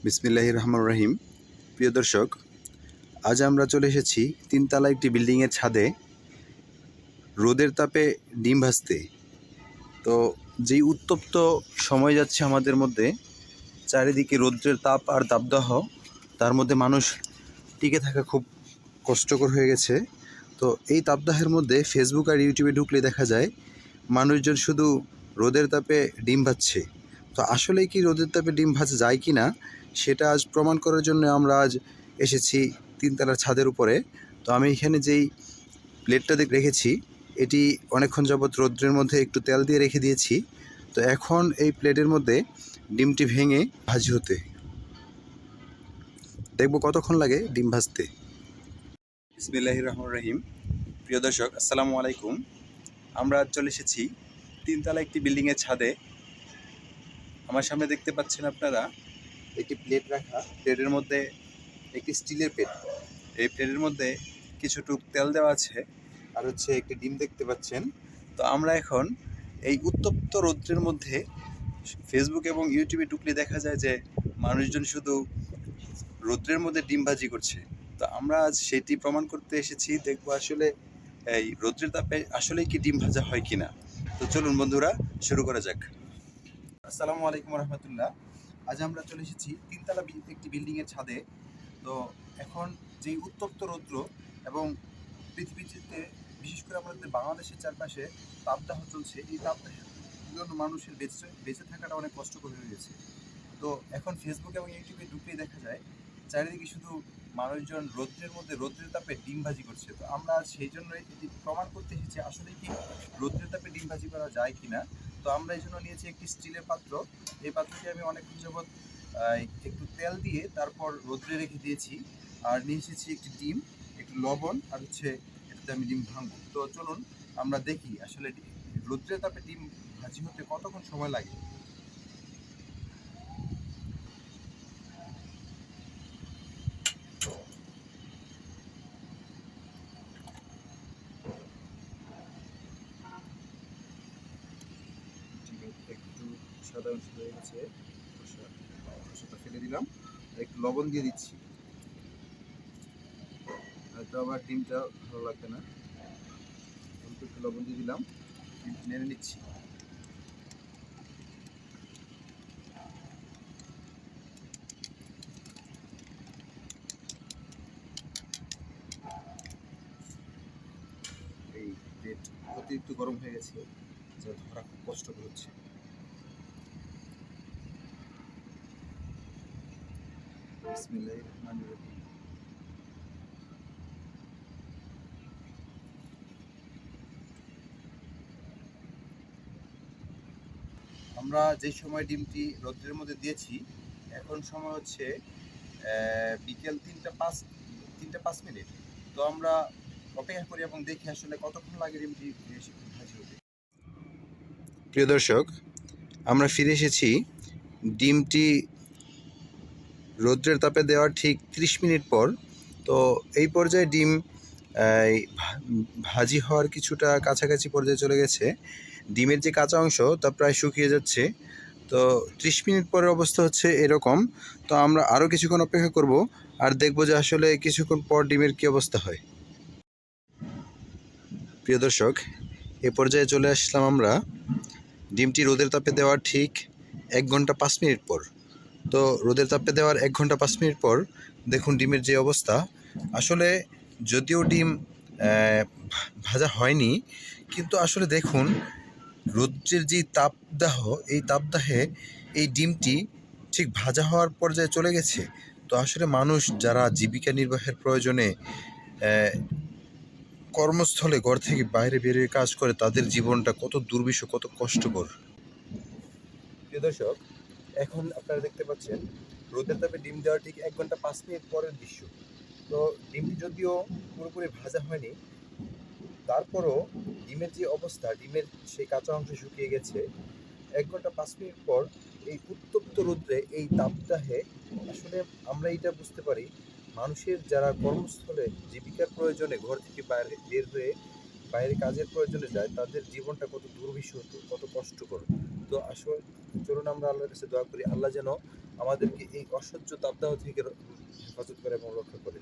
বিসমিল্লাহির রহমানির রহিম। প্রিয় দর্শক, আজ আমরা চলে এসেছি তিনতলা একটি বিল্ডিংয়ের ছাদে রোদের তাপে ডিম ভাজতে। তো যেই উত্তপ্ত সময় যাচ্ছে আমাদের মধ্যে, চারিদিকে রৌদ্রের তাপ আর দাবদাহ, তার মধ্যে মানুষ টিকে থাকা খুব কষ্টকর হয়ে গেছে। তো এই তাপদাহের মধ্যে ফেসবুক আর ইউটিউবে ঢুকলে দেখা যায় মানুষজন শুধু রোদের তাপে ডিম ভাজছে। তো আসলেই কি রোদের তাপে ডিম ভাজা যায় কি না, সেটা আজ প্রমাণ করার জন্য আমরা আজ এসেছি তিনতলার ছাদের উপরে। তো আমি এখানে যেই প্লেটটা রেখেছি, এটি অনেকক্ষণ যাবৎ রৌদ্রের মধ্যে একটু তেল দিয়ে রেখে দিয়েছি। তো এখন এই প্লেটের মধ্যে ডিমটি ভেঙে ভাজি হতে দেখব কতক্ষণ লাগে ডিম ভাজতে। বিসমিল্লাহির রহমানির রহিম। প্রিয় দর্শক, আসসালামু আলাইকুম। আমরা আজ চলে এসেছি তিনতলা একটি বিল্ডিংয়ের ছাদে। আমার সামনে দেখতে পাচ্ছেন আপনারা একটি প্লেট রাখা, প্লেটের মধ্যে একটি স্টিলের প্লেট। এই প্লেটের মধ্যে কিছুটুক তেল দেওয়া আছে, আর হচ্ছে একটি ডিম দেখতে পাচ্ছেন। তো আমরা এখন এই উত্তপ্ত রৌদ্রের মধ্যে ফেসবুক এবং ইউটিউবে ঢুকলে দেখা যায় যে মানুষজন শুধু রৌদ্রের মধ্যে ডিম ভাজি করছে। তো আমরা আজ সেটি প্রমাণ করতে এসেছি, দেখবো আসলে এই রৌদ্রের তাপে আসলেই কি ডিম ভাজা হয় কিনা। তো চলুন বন্ধুরা, শুরু করা যাক। আসসালামু আলাইকুম রহমতুল্লাহ। আজ আমরা চলে এসেছি তিনতলা একটি বিল্ডিংয়ের ছাদে। তো এখন যেই উত্তপ্ত রৌদ্র এবং পৃথিবীতে, বিশেষ করে আমাদের বাংলাদেশের চারপাশে তাপদাহ চলছে, এই তাপদাহের জন্য মানুষের বেঁচে থাকাটা অনেক কষ্টকর হয়ে গেছে। তো এখন ফেসবুক এবং ইউটিউবে ঢুকলেই দেখা যায় চারিদিকে শুধু মানুষজন রৌদ্রের মধ্যে রৌদ্রের তাপে ডিম ভাজি করছে। তো আমরা সেই জন্যই এটি প্রমাণ করতে এসেছি আসলে কি রৌদ্রের তাপে ডিম ভাজি করা যায় কিনা। তো আমরা এই জন্য নিয়েছি একটি স্টিলের পাত্র। এই পাত্রটি আমি অনেকক্ষণ যাবৎ একটু তেল দিয়ে তারপর রৌদ্রে রেখে দিয়েছি। আর নিয়ে এসেছি একটি ডিম, একটু লবণ, আর হচ্ছে এটাতে আমি ডিম ভাঙবো। তো চলুন আমরা দেখি আসলে রৌদ্রের তাপে ডিম ভাজি হতে কতক্ষণ সময় লাগে। একটু সাদা অংশ হয়ে গেছে, খোসাটা ফেলে দিলাম, একটু লবণ দিয়ে দিচ্ছি। হয়তো আবার ডিমটা ভালো লাগবে না, একটু লবণ দিয়ে দিলাম, ডিমটা নেড়ে নিচ্ছি। এই প্লেট অতিরিক্ত গরম হয়ে গেছে, যা ধরা খুব কষ্টকর হচ্ছে। বিসমিল্লাহির রহমানির রহিম। আমরা যে সময় ডিমটি রৌদ্রের মধ্যে দিয়েছি, এখন সময় হচ্ছে বিকেল 3টা 5 মিনিট। তো আমরা অপেক্ষা করি এবং দেখি আসলে কতক্ষণ লাগে ডিমটি ভাজি হতে। প্রিয় দর্শক, আমরা ফিরে এসেছি ডিমটি রৌদ্রের তাপে দেওয়ার ঠিক 30 মিনিট পর। তো এই পর্যায়ে ডিম ভাজি হওয়ার কিছুটা কাছাকাছি পর্যায়ে চলে গেছে। ডিমের যে কাঁচা অংশ তা প্রায় শুকিয়ে যাচ্ছে। তো 30 মিনিট পরের অবস্থা হচ্ছে এরকম। তো আমরা আরও কিছুক্ষণ অপেক্ষা করব আর দেখব যে আসলে কিছুক্ষণ পর ডিমের কী অবস্থা হয়। প্রিয় দর্শক, এ পর্যায়ে চলে আসলাম আমরা ডিমটি রোদের তাপে দেওয়ার ঠিক 1 ঘন্টা 5 মিনিট পর। তো রোদের তাপে দেওয়ার 1 ঘন্টা 5 মিনিট পর দেখুন ডিমের যে অবস্থা। আসলে যদিও ডিম ভাজা হয়নি, কিন্তু আসলে দেখুন রৌদ্রের যে তাপদাহ, এই তাপদাহে এই ডিমটি ঠিক ভাজা হওয়ার পর্যায়ে চলে গেছে। তো আসলে মানুষ যারা জীবিকা নির্বাহের প্রয়োজনে কর্মস্থলে ঘর থেকে বাইরে বেরিয়ে কাজ করে, তাদের জীবনটা কত দুর্বিষহ, কত কষ্টকর। প্রিয় দর্শক, এখন আপনারা দেখতে পাচ্ছেন রোদের তাপে ডিম দেওয়া ঠিক 1 ঘন্টা 5 মিনিট পরের দৃশ্য। তো ডিমটি যদিও পুরোপুরি ভাজা হয়নি, তারপরও ডিমের যে অবস্থা, ডিমের সেই কাঁচা অংশ শুকিয়ে গেছে। 1 ঘন্টা 5 মিনিট পর এই উত্তপ্ত রৌদ্রে, এই তাপদাহে আসলে আমরা এটা বুঝতে পারি মানুষের যারা কর্মস্থলে জীবিকার প্রয়োজনে ঘর থেকে বাইরে বের হয়ে বাইরে কাজের প্রয়োজনে যায়, তাদের জীবনটা কত দুর্বিষহ, কত কষ্টকর। তো আসলে চলুন আমরা আল্লাহর কাছে দোয়া করি, আল্লাহ যেন আমাদেরকে এই অসহ্য তাপদাহ থেকে হেফাজত করে এবং রক্ষা করে।